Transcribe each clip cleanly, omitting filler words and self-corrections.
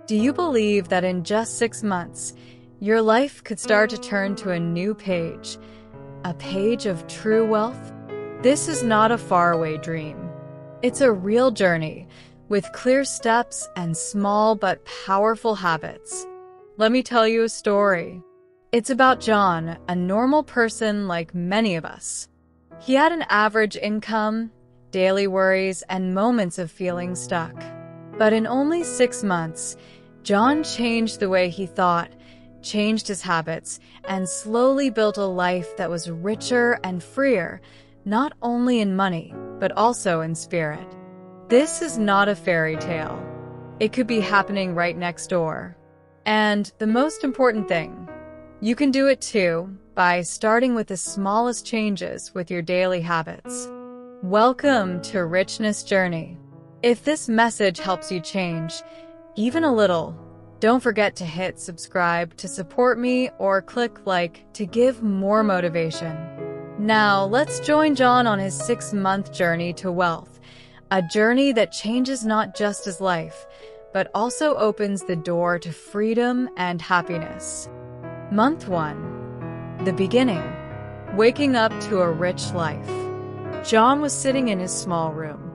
Do you believe that in just 6 months, your life could start to turn to a new page, a page of true wealth? This is not a faraway dream. It's a real journey with clear steps and small but powerful habits. Let me tell you a story. It's about John, a normal person like many of us. He had an average income, daily worries, and moments of feeling stuck. But in only 6 months, John changed the way he thought, changed his habits, and slowly built a life that was richer and freer, not only in money, but also in spirit. This is not a fairy tale. It could be happening right next door. And the most important thing, you can do it too by starting with the smallest changes with your daily habits. Welcome to Richness Journey. If this message helps you change, even a little, don't forget to hit subscribe to support me or click like to give more motivation. Now, let's join John on his 6-month journey to wealth, a journey that changes not just his life, but also opens the door to freedom and happiness. Month 1. The beginning. Waking up to a rich life. John was sitting in his small room.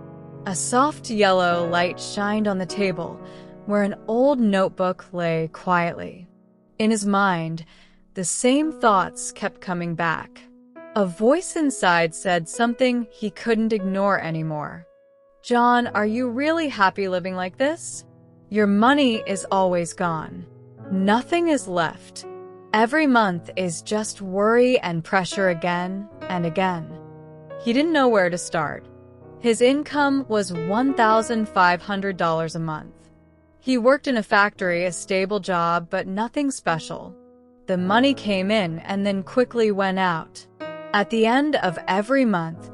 A soft yellow light shined on the table, where an old notebook lay quietly. In his mind, the same thoughts kept coming back. A voice inside said something he couldn't ignore anymore. John, are you really happy living like this? Your money is always gone. Nothing is left. Every month is just worry and pressure again and again. He didn't know where to start. His income was $1,500 a month. He worked in a factory, a stable job, but nothing special. The money came in and then quickly went out. At the end of every month,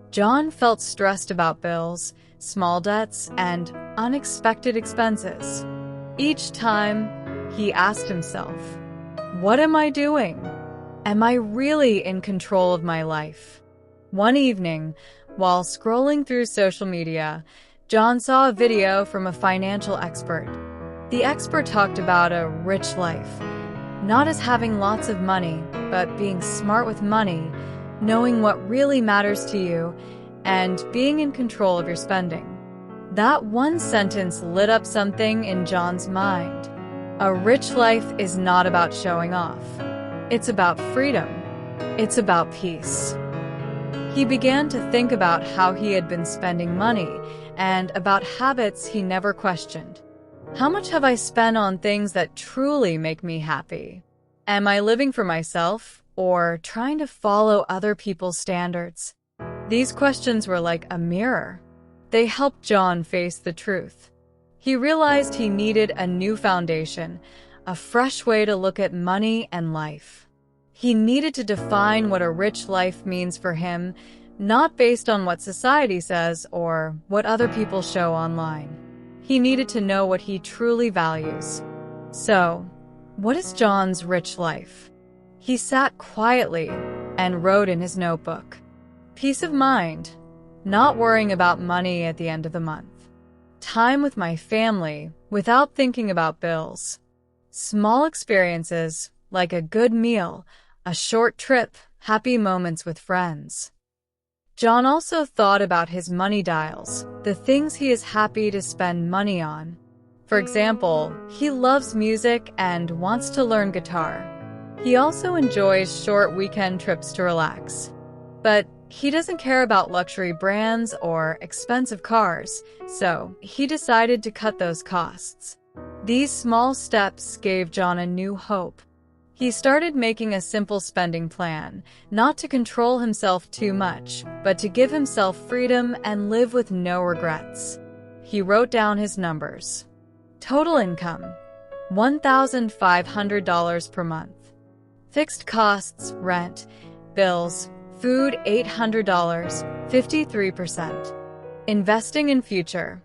John felt stressed about bills, small debts, and unexpected expenses. Each time, he asked himself, "What am I doing? Am I really in control of my life?" One evening, while scrolling through social media, John saw a video from a financial expert. The expert talked about a rich life, not as having lots of money, but being smart with money, knowing what really matters to you, and being in control of your spending. That one sentence lit up something in John's mind. A rich life is not about showing off. It's about freedom. It's about peace. He began to think about how he had been spending money and about habits he never questioned. How much have I spent on things that truly make me happy? Am I living for myself or trying to follow other people's standards? These questions were like a mirror. They helped John face the truth. He realized he needed a new foundation, a fresh way to look at money and life. He needed to define what a rich life means for him, not based on what society says or what other people show online. He needed to know what he truly values. So, what is John's rich life? He sat quietly and wrote in his notebook. Peace of mind, not worrying about money at the end of the month. Time with my family without thinking about bills. Small experiences like a good meal, a short trip, happy moments with friends. John also thought about his money dials, the things he is happy to spend money on. For example, he loves music and wants to learn guitar. He also enjoys short weekend trips to relax. But he doesn't care about luxury brands or expensive cars, so he decided to cut those costs. These small steps gave John a new hope. He started making a simple spending plan, not to control himself too much, but to give himself freedom and live with no regrets. He wrote down his numbers. Total income, $1,500 per month. Fixed costs, rent, bills, food, $800, 53%. Investing in future,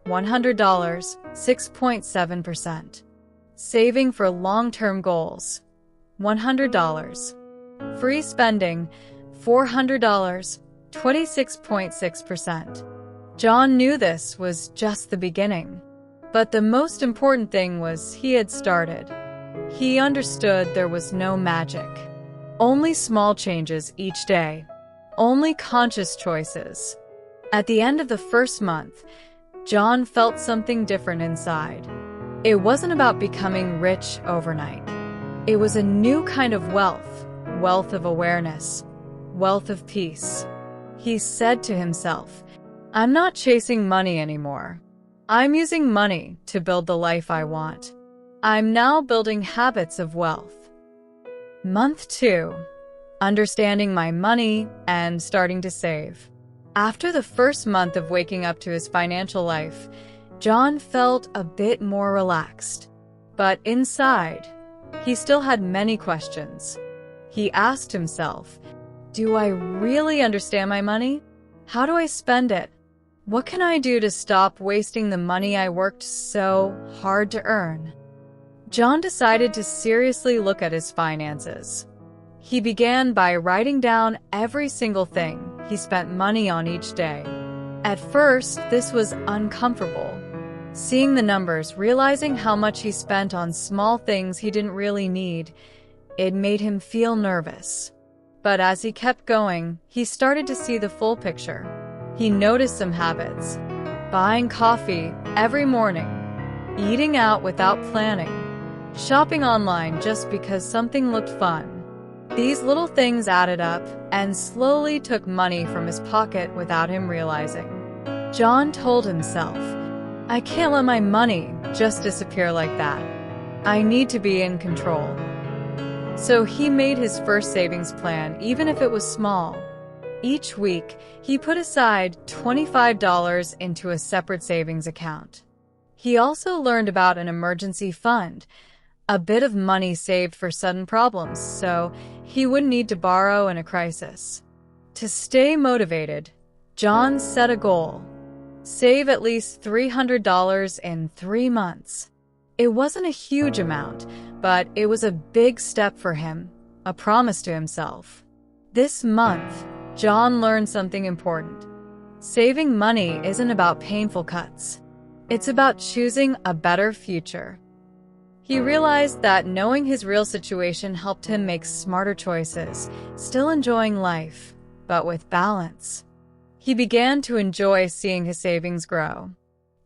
$100, 6.7%. Saving for long-term goals, $100. Free spending, $400, 26.6%. John knew this was just the beginning. But the most important thing was he had started. He understood there was no magic. Only small changes each day. Only conscious choices. At the end of the first month, John felt something different inside. It wasn't about becoming rich overnight. It was a new kind of wealth, wealth of awareness, wealth of peace. He said to himself, "I'm not chasing money anymore. I'm using money to build the life I want. I'm now building habits of wealth." Month 2. Understanding my money and starting to save. After the first month of waking up to his financial life, John felt a bit more relaxed. But inside, he still had many questions. He asked himself, do I really understand my money? How do I spend it? What can I do to stop wasting the money I worked so hard to earn? John decided to seriously look at his finances. He began by writing down every single thing he spent money on each day. At first, this was uncomfortable. Seeing the numbers, realizing how much he spent on small things he didn't really need, it made him feel nervous. But as he kept going, he started to see the full picture. He noticed some habits: buying coffee every morning, eating out without planning, shopping online just because something looked fun. These little things added up and slowly took money from his pocket without him realizing. John told himself, I can't let my money just disappear like that. I need to be in control. So he made his first savings plan, even if it was small. Each week, he put aside $25 into a separate savings account. He also learned about an emergency fund, a bit of money saved for sudden problems, so he wouldn't need to borrow in a crisis. To stay motivated, John set a goal: save at least $300 in 3 months. It wasn't a huge amount, but it was a big step for him, a promise to himself. This month, John learned something important. Saving money isn't about painful cuts. It's about choosing a better future. He realized that knowing his real situation helped him make smarter choices, still enjoying life, but with balance. He began to enjoy seeing his savings grow.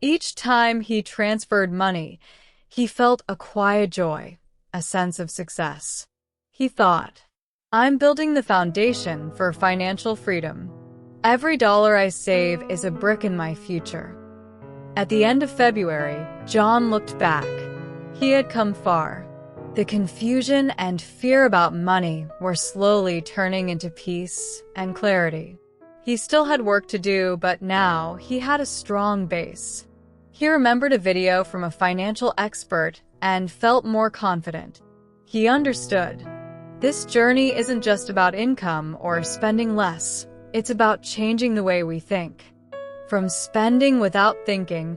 Each time he transferred money, he felt a quiet joy, a sense of success. He thought, I'm building the foundation for financial freedom. Every dollar I save is a brick in my future. At the end of February, John looked back. He had come far. The confusion and fear about money were slowly turning into peace and clarity. He still had work to do, but now he had a strong base. He remembered a video from a financial expert and felt more confident. He understood. This journey isn't just about income or spending less. It's about changing the way we think. From spending without thinking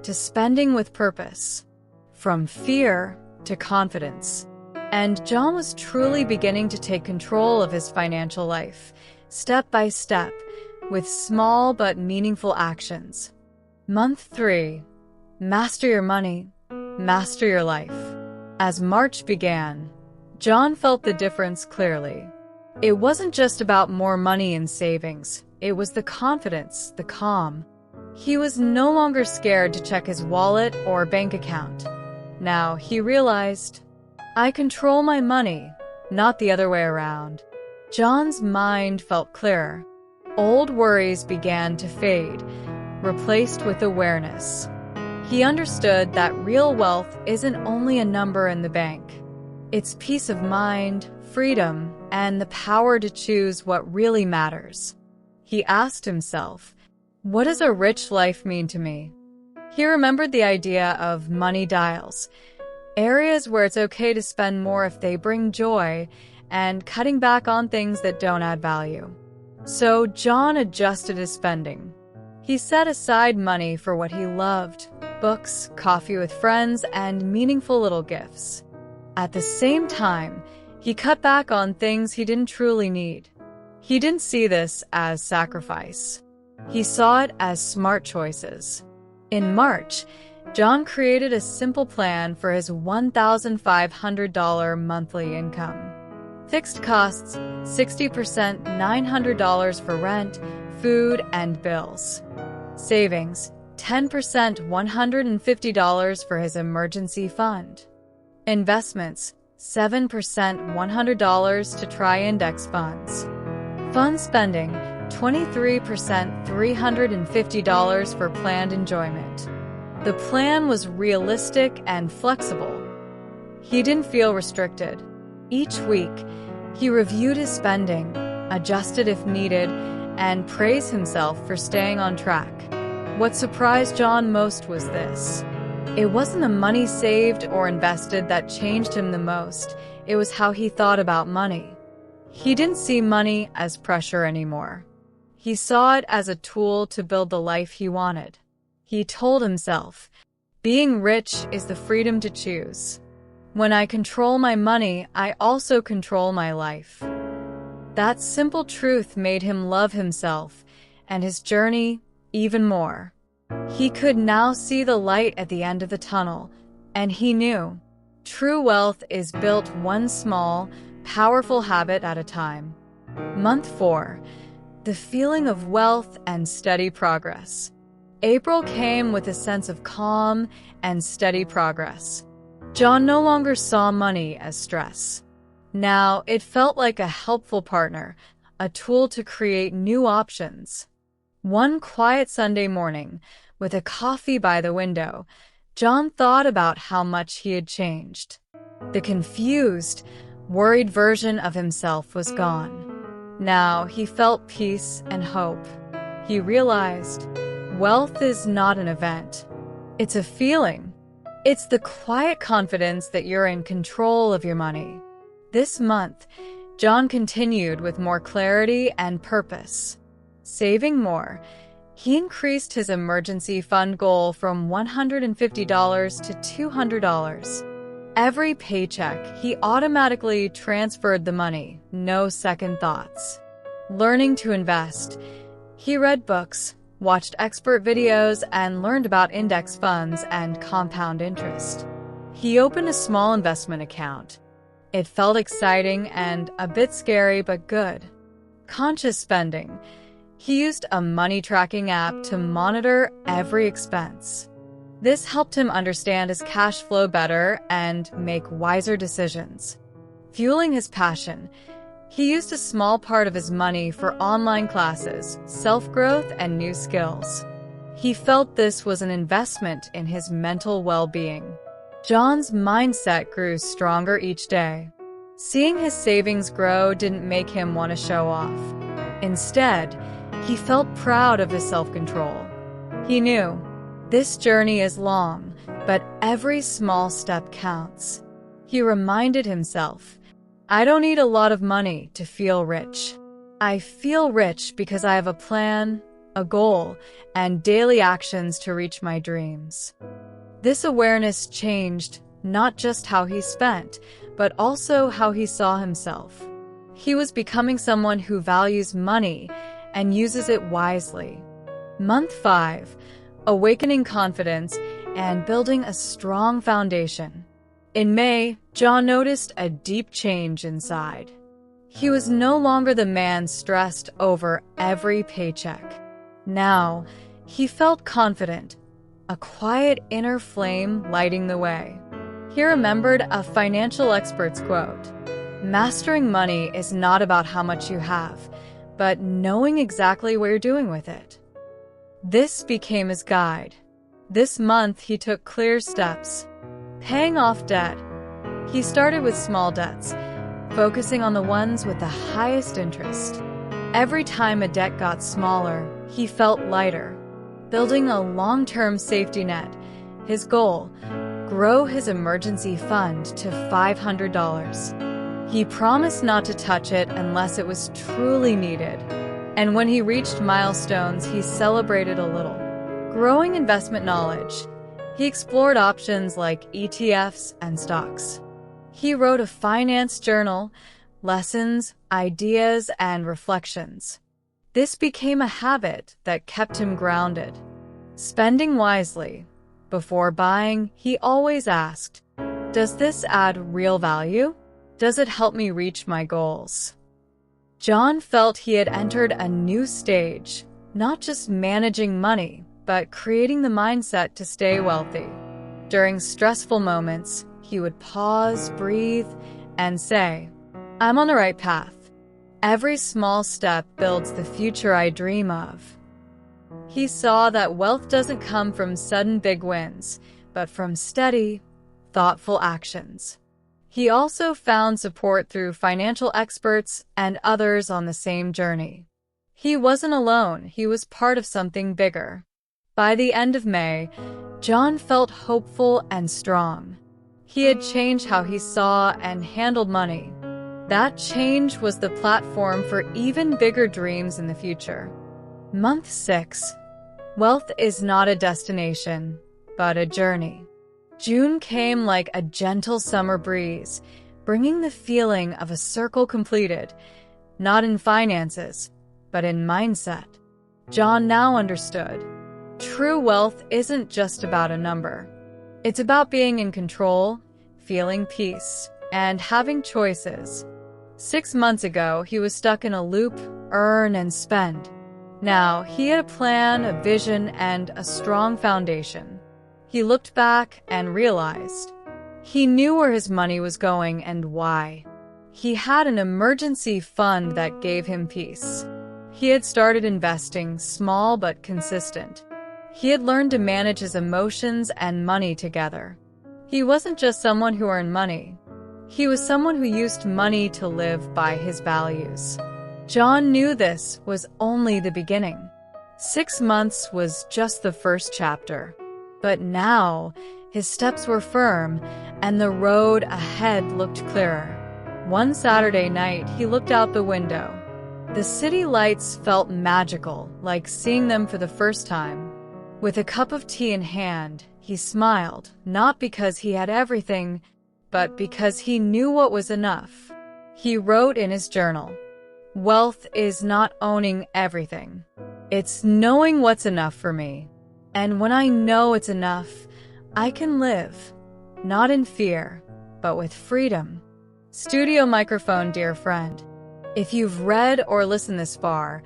to spending with purpose. From fear to confidence. And John was truly beginning to take control of his financial life, step by step, with small but meaningful actions. Month 3. Master your money, master your life. As March began, John felt the difference clearly. It wasn't just about more money in savings. It was the confidence, the calm. He was no longer scared to check his wallet or bank account. Now he realized, I control my money, not the other way around. John's mind felt clearer. Old worries began to fade, replaced with awareness. He understood that real wealth isn't only a number in the bank. It's peace of mind, freedom, and the power to choose what really matters. He asked himself, what does a rich life mean to me? He remembered the idea of money dials, areas where it's okay to spend more if they bring joy, and cutting back on things that don't add value. So John adjusted his spending. He set aside money for what he loved: books, coffee with friends, and meaningful little gifts. At the same time, he cut back on things he didn't truly need. He didn't see this as sacrifice. He saw it as smart choices. In March, John created a simple plan for his $1,500 monthly income. Fixed costs, 60%, $900 for rent, food, and bills. Savings, 10%, $150 for his emergency fund. Investments, 7%, $100 to try index funds. Fun spending, 23%, $350 for planned enjoyment. The plan was realistic and flexible. He didn't feel restricted. Each week, he reviewed his spending, adjusted if needed, and praised himself for staying on track. What surprised John most was this. It wasn't the money saved or invested that changed him the most. It was how he thought about money. He didn't see money as pressure anymore. He saw it as a tool to build the life he wanted. He told himself, "Being rich is the freedom to choose. When I control my money, I also control my life." That simple truth made him love himself and his journey even more. He could now see the light at the end of the tunnel, and he knew true wealth is built one small, powerful habit at a time. Month 4. The feeling of wealth and steady progress. April came with a sense of calm and steady progress. John no longer saw money as stress. Now it felt like a helpful partner, a tool to create new options. One quiet Sunday morning, with a coffee by the window, John thought about how much he had changed. The confused, worried version of himself was gone. Now he felt peace and hope. He realized wealth is not an event. It's a feeling. It's the quiet confidence that you're in control of your money. This month, John continued with more clarity and purpose. Saving more, he increased his emergency fund goal from $150 to $200. Every paycheck, he automatically transferred the money, no second thoughts. Learning to invest, he read books, watched expert videos, and learned about index funds and compound interest. He opened a small investment account. It felt exciting and a bit scary, but good. Conscious spending. He used a money tracking app to monitor every expense. This helped him understand his cash flow better and make wiser decisions. Fueling his passion, he used a small part of his money for online classes, self-growth, and new skills. He felt this was an investment in his mental well-being. John's mindset grew stronger each day. Seeing his savings grow didn't make him want to show off. Instead, he felt proud of his self-control. He knew, this journey is long, but every small step counts. He reminded himself, I don't need a lot of money to feel rich. I feel rich because I have a plan, a goal, and daily actions to reach my dreams. This awareness changed not just how he spent, but also how he saw himself. He was becoming someone who values money and uses it wisely. Month 5. Awakening confidence and building a strong foundation. In May, John noticed a deep change inside. He was no longer the man stressed over every paycheck. Now, he felt confident, a quiet inner flame lighting the way. He remembered a financial expert's quote, "Mastering money is not about how much you have, but knowing exactly what you're doing with it." This became his guide. This month, he took clear steps. Paying off debt. He started with small debts, focusing on the ones with the highest interest. Every time a debt got smaller, he felt lighter. Building a long-term safety net. His goal, grow his emergency fund to $500. He promised not to touch it unless it was truly needed. And when he reached milestones, he celebrated a little. Growing investment knowledge. He explored options like ETFs and stocks. He wrote a finance journal, lessons, ideas, and reflections. This became a habit that kept him grounded. Spending wisely. Before buying, he always asked, "Does this add real value? Does it help me reach my goals?" John felt he had entered a new stage, not just managing money, but creating the mindset to stay wealthy. During stressful moments, he would pause, breathe, and say, "I'm on the right path. Every small step builds the future I dream of." He saw that wealth doesn't come from sudden big wins, but from steady, thoughtful actions. He also found support through financial experts and others on the same journey. He wasn't alone, he was part of something bigger. By the end of May, John felt hopeful and strong. He had changed how he saw and handled money. That change was the platform for even bigger dreams in the future. Month 6. Wealth is not a destination, but a journey. June came like a gentle summer breeze, bringing the feeling of a circle completed, not in finances, but in mindset. John now understood. True wealth isn't just about a number. It's about being in control, feeling peace, and having choices. 6 months ago, he was stuck in a loop, earn and spend. Now, he had a plan, a vision, and a strong foundation. He looked back and realized. He knew where his money was going and why. He had an emergency fund that gave him peace. He had started investing, small but consistent. He had learned to manage his emotions and money together. He wasn't just someone who earned money. He was someone who used money to live by his values. John knew this was only the beginning. 6 months was just the first chapter. But now, his steps were firm, and the road ahead looked clearer. One Saturday night, he looked out the window. The city lights felt magical, like seeing them for the first time. With a cup of tea in hand, he smiled, not because he had everything, but because he knew what was enough. He wrote in his journal, "Wealth is not owning everything. It's knowing what's enough for me. And when I know it's enough, I can live, not in fear, but with freedom." Studio microphone, dear friend. If you've read or listened this far,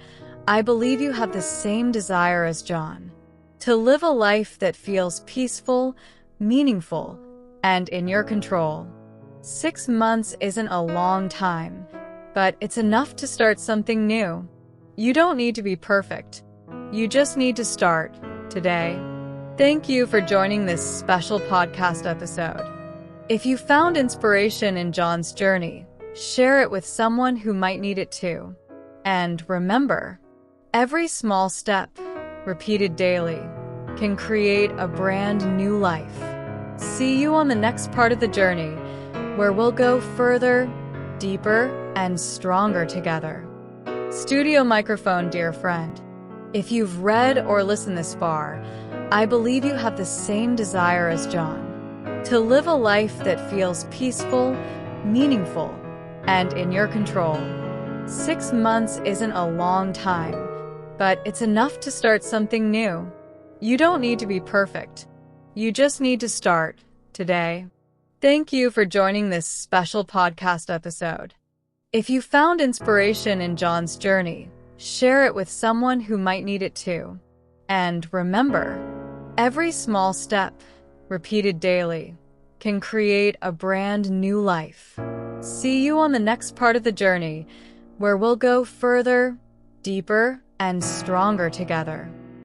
I believe you have the same desire as John. To live a life that feels peaceful, meaningful, and in your control. 6 months isn't a long time, but it's enough to start something new. You don't need to be perfect. You just need to start today. Thank you for joining this special podcast episode. If you found inspiration in John's journey, share it with someone who might need it too. And remember, every small step, repeated daily, can create a brand new life. See you on the next part of the journey, where we'll go further, deeper, and stronger together. Studio microphone, dear friend. If you've read or listened this far, I believe you have the same desire as John. To live a life that feels peaceful, meaningful, and in your control. 6 months isn't a long time, but it's enough to start something new. You don't need to be perfect. You just need to start today. Thank you for joining this special podcast episode. If you found inspiration in John's journey, share it with someone who might need it too. And remember, every small step, repeated daily, can create a brand new life. See you on the next part of the journey, where we'll go further, deeper, and stronger together.